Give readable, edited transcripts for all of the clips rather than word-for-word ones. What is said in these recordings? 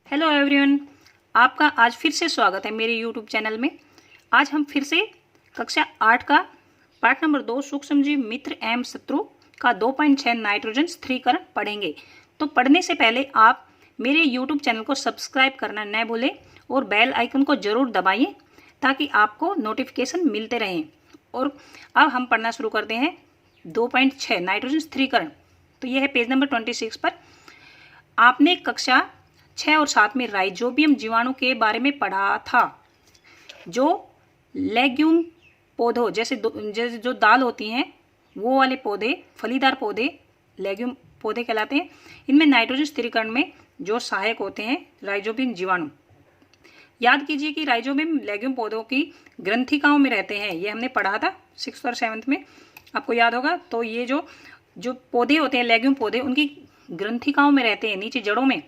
Hello everyone, आपका आज फिर से स्वागत है मेरे यूट्यूब चैनल में। आज हम फिर से कक्षा 8 का पाठ नंबर 2 सूक्ष्मजीव मित्र एवं शत्रु का 2.6 नाइट्रोजन स्थिरीकरण पढ़ेंगे। तो पढ़ने से पहले आप मेरे यूट्यूब चैनल को सब्सक्राइब करना न भूलें और बेल आइकन को ज़रूर दबाइए ताकि आपको नोटिफिकेशन मिलते रहें। और अब हम पढ़ना शुरू करते हैं 2.6 नाइट्रोजन स्थिरीकरण। तो यह है पेज नंबर 26 पर। आपने कक्षा 6 और 7 में राइजोबियम जीवाणु के बारे में पढ़ा था, जो लेग्यूम पौधों जैसे जो दाल होती हैं वो वाले पौधे, फलीदार पौधे लेग्यूम पौधे कहलाते हैं। इनमें नाइट्रोजन स्थिरीकरण में जो सहायक होते हैं राइजोबियम जीवाणु। याद कीजिए कि राइजोबियम लेग्यूम पौधों की ग्रंथिकाओं में रहते हैं। ये हमने पढ़ा था 6th और 7th में, आपको याद होगा। तो ये जो पौधे होते हैं लेग्यूम पौधे, उनकी ग्रंथिकाओं में रहते हैं, नीचे जड़ों में,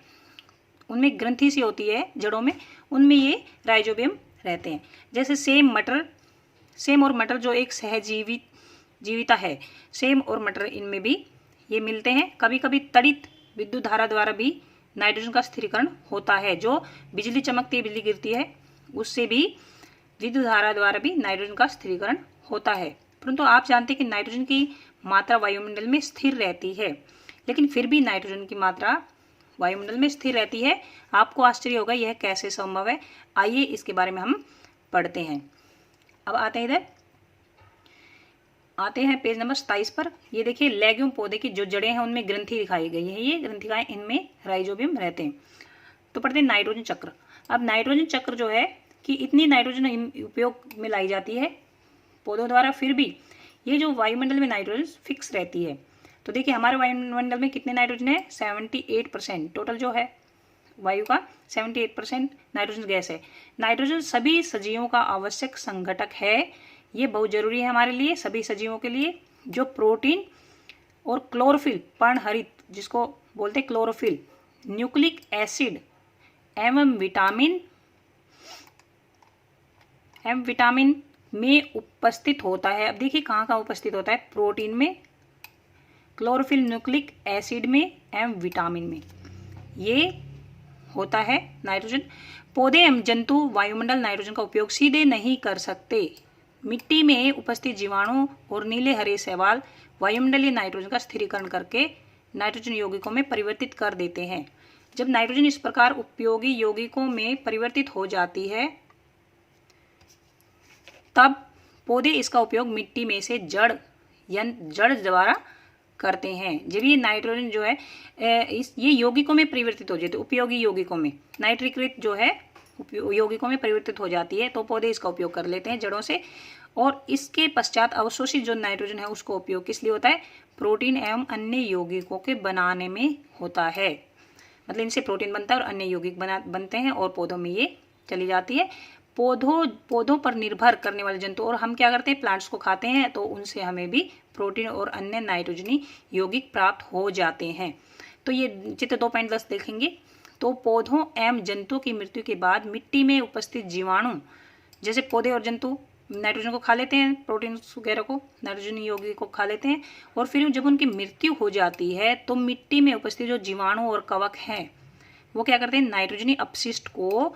उनमें ग्रंथि सी होती है जड़ों में, उनमें ये राइजोबियम रहते हैं। जैसे सेम और मटर जो एक जीविता है, सेम और मटर इनमें भी ये मिलते हैं। कभी कभी तड़ित विद्युत धारा द्वारा भी नाइट्रोजन का स्थिरीकरण होता है। जो बिजली चमकती है, बिजली गिरती है, उससे भी विद्युत धारा द्वारा भी नाइट्रोजन का स्थिरीकरण होता है। परंतु आप जानते हैं कि नाइट्रोजन की मात्रा वायुमंडल में स्थिर रहती है, लेकिन फिर भी नाइट्रोजन की मात्रा वायुमंडल में स्थिर रहती है। आपको आश्चर्य होगा यह कैसे संभव है। आइए इसके बारे में हम पढ़ते हैं। अब आते हैं पेज नंबर 27 पर। ये देखिए, लेग्यूम पौधे की जो जड़ें हैं उनमें ग्रंथि दिखाई गई है। ये ग्रंथिकाएं, इनमें राइजोबियम रहते हैं। तो पढ़ते हैं नाइट्रोजन चक्र। अब नाइट्रोजन चक्र जो है कि इतनी नाइट्रोजन उपयोग में लाई जाती है पौधों द्वारा, फिर भी ये जो वायुमंडल में नाइट्रोजन फिक्स रहती है। तो देखिए, हमारे वायुमंडल में कितने नाइट्रोजन है? 78%। टोटल जो है वायु का 78% नाइट्रोजन गैस है। नाइट्रोजन सभी सजीवों का आवश्यक संघटक है। ये बहुत जरूरी है हमारे लिए, सभी सजीवों के लिए। जो प्रोटीन और क्लोरोफिल, पर्णहरित जिसको बोलते हैं क्लोरोफिल, न्यूक्लिक एसिड एवं विटामिन में उपस्थित होता है। अब देखिए कहाँ कहाँ उपस्थित होता है? प्रोटीन में, क्लोरोफिल, न्यूक्लिक एसिड में एवं विटामिन में ये होता है नाइट्रोजन। पौधे एवं जंतु वायुमंडल नाइट्रोजन का उपयोग सीधे नहीं कर सकते। मिट्टी में उपस्थित जीवाणु और नीले हरे शैवाल वायुमंडलीय नाइट्रोजन का स्थिरीकरण करके नाइट्रोजन यौगिकों में परिवर्तित कर देते हैं। जब नाइट्रोजन इस प्रकार उपयोगी यौगिकों में परिवर्तित हो जाती है, तब पौधे इसका उपयोग मिट्टी में से जड़ द्वारा करते हैं। जब ये नाइट्रोजन जो है ये यौगिकों में परिवर्तित हो जाती है, उपयोगी यौगिकों में, नाइट्रिकृत जो है यौगिकों में परिवर्तित हो जाती है, तो पौधे इसका उपयोग कर लेते हैं जड़ों से। और इसके पश्चात अवशोषित जो नाइट्रोजन है उसको उपयोग किस लिए होता है? प्रोटीन एवं अन्य यौगिकों के बनाने में होता है। मतलब इनसे प्रोटीन बनता है और अन्य यौगिक बनते हैं और पौधों में ये चली जाती है। पौधों पर निर्भर करने वाले जंतु, और हम क्या करते हैं? प्लांट्स को खाते हैं, तो उनसे हमें भी प्रोटीन और अन्य नाइट्रोजनी यौगिक प्राप्त हो जाते हैं। तो ये चित्र 2.10 देखेंगे। तो पौधों एवं जंतु की मृत्यु के बाद मिट्टी में उपस्थित जीवाणु, जैसे पौधे और जंतु नाइट्रोजन को खा लेते हैं, प्रोटीन वगैरह को, नाइट्रोजनी यौगिक को खा लेते हैं, और फिर जब उनकी मृत्यु हो जाती है तो मिट्टी में उपस्थित जो जीवाणु और कवक हैं वो क्या करते हैं? नाइट्रोजनी अपशिष्ट को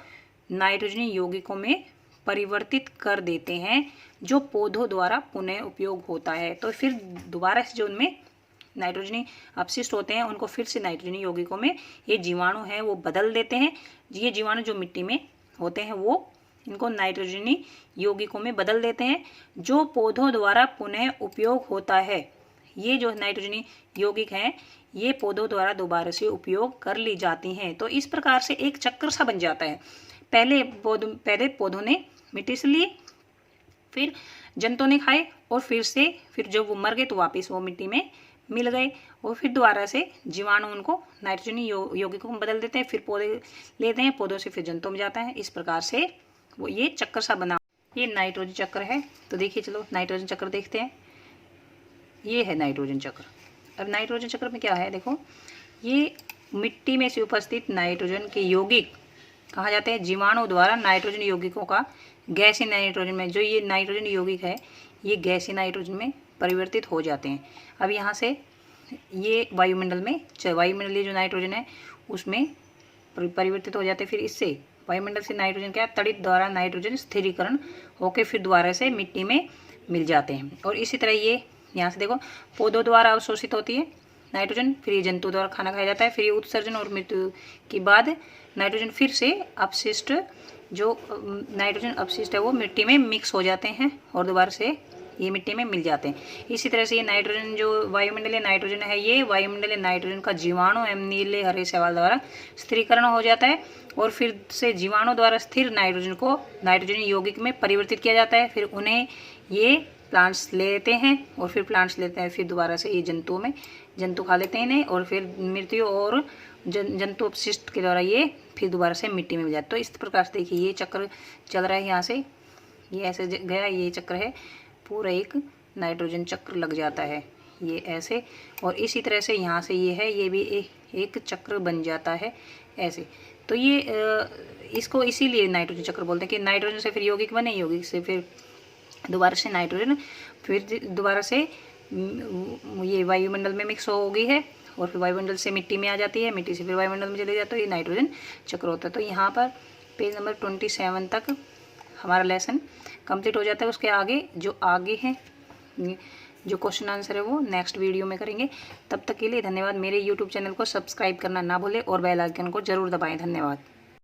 नाइट्रोजनी यौगिकों में परिवर्तित कर देते हैं, जो पौधों द्वारा पुनः उपयोग होता है। तो फिर दोबारा से जो उनमें नाइट्रोजनी अपशिष्ट होते हैं उनको फिर से नाइट्रोजनी यौगिकों में ये जीवाणु हैं वो बदल देते हैं। ये जीवाणु जो मिट्टी में होते हैं वो इनको नाइट्रोजनी यौगिकों में बदल देते हैं, जो पौधों द्वारा पुनः उपयोग होता है। ये जो नाइट्रोजनी यौगिक हैं ये पौधों द्वारा दोबारा से उपयोग कर ली जाती हैं। तो इस प्रकार से एक चक्र सा बन जाता है। पहले पौधों ने मिट्टी से लिए, फिर जंतुओं ने खाए, और फिर जब वो मर गए तो वापस वो मिट्टी में मिल गए, और फिर दोबारा से जीवाणु उनको नाइट्रोजनी यौगिकों में बदल देते हैं। फिर पौधे लेते हैं, पौधों से फिर जंतुओं में जाता है। इस प्रकार से वो ये चक्कर सा बना, ये नाइट्रोजन चक्र है। तो देखिए, चलो नाइट्रोजन चक्र देखते हैं। ये है नाइट्रोजन चक्र। अब नाइट्रोजन चक्र में क्या है? देखो, ये मिट्टी में से उपस्थित नाइट्रोजन के यौगिक कहा जाते हैं जीवाणु द्वारा नाइट्रोजन यौगिकों का गैसीय नाइट्रोजन में, जो ये नाइट्रोजन यौगिक है ये गैसीय नाइट्रोजन में परिवर्तित हो जाते हैं। अब यहाँ से ये वायुमंडलीय जो नाइट्रोजन है उसमें परिवर्तित हो जाते हैं। फिर इससे वायुमंडल से नाइट्रोजन क्या तड़ित द्वारा नाइट्रोजन स्थिरीकरण होकर फिर दोबारा से मिट्टी में मिल जाते हैं। और इसी तरह ये यहाँ से देखो पौधों द्वारा अवशोषित होती है नाइट्रोजन, फिर ये जंतु द्वारा खाना खाया जाता है, फिर ये उत्सर्जन और मृत्यु के बाद नाइट्रोजन फिर से अपशिष्ट जो नाइट्रोजन अपशिष्ट है वो मिट्टी में मिक्स हो जाते हैं और दोबारा से ये मिट्टी में मिल जाते हैं। इसी तरह से ये नाइट्रोजन जो वायुमंडलीय नाइट्रोजन है ये वायुमंडलीय नाइट्रोजन का जीवाणु एवं नीले हरे शैवाल द्वारा स्थिरीकरण हो जाता है और फिर से जीवाणु द्वारा स्थिर नाइट्रोजन को नाइट्रोजन यौगिक में परिवर्तित किया जाता है। फिर उन्हें ये प्लांट्स लेते हैं और फिर प्लांट्स लेते हैं, फिर दोबारा से ये जंतु खा लेते हैं इन्हें और फिर मृत्यु और जंतु अपशिष्ट के द्वारा ये फिर दोबारा से मिट्टी में मिल जाता है। तो इस प्रकार से देखिए ये चक्र चल रहा है, यहाँ से ये ऐसे गया, ये चक्र है पूरा एक नाइट्रोजन चक्र लग जाता है ये ऐसे, और इसी तरह से यहाँ से ये है ये भी एक चक्र बन जाता है ऐसे। तो ये इसको इसीलिए नाइट्रोजन चक्र बोलते हैं कि नाइट्रोजन से फिर यौगिक बने, यौगिक से फिर दोबारा से नाइट्रोजन फिर दोबारा से ये वायुमंडल में मिक्स हो गई है और फिर वायुमंडल से मिट्टी में आ जाती है, मिट्टी से फिर वायुमंडल में चले जाता है, ये नाइट्रोजन चक्र होता है। तो यहाँ पर पेज नंबर 27 तक हमारा लेसन कंप्लीट हो जाता है। उसके आगे है जो क्वेश्चन आंसर है वो नेक्स्ट वीडियो में करेंगे। तब तक के लिए धन्यवाद। मेरे यूट्यूब चैनल को सब्सक्राइब करना ना भूलें और बेल आइकन को जरूर दबाएं। धन्यवाद।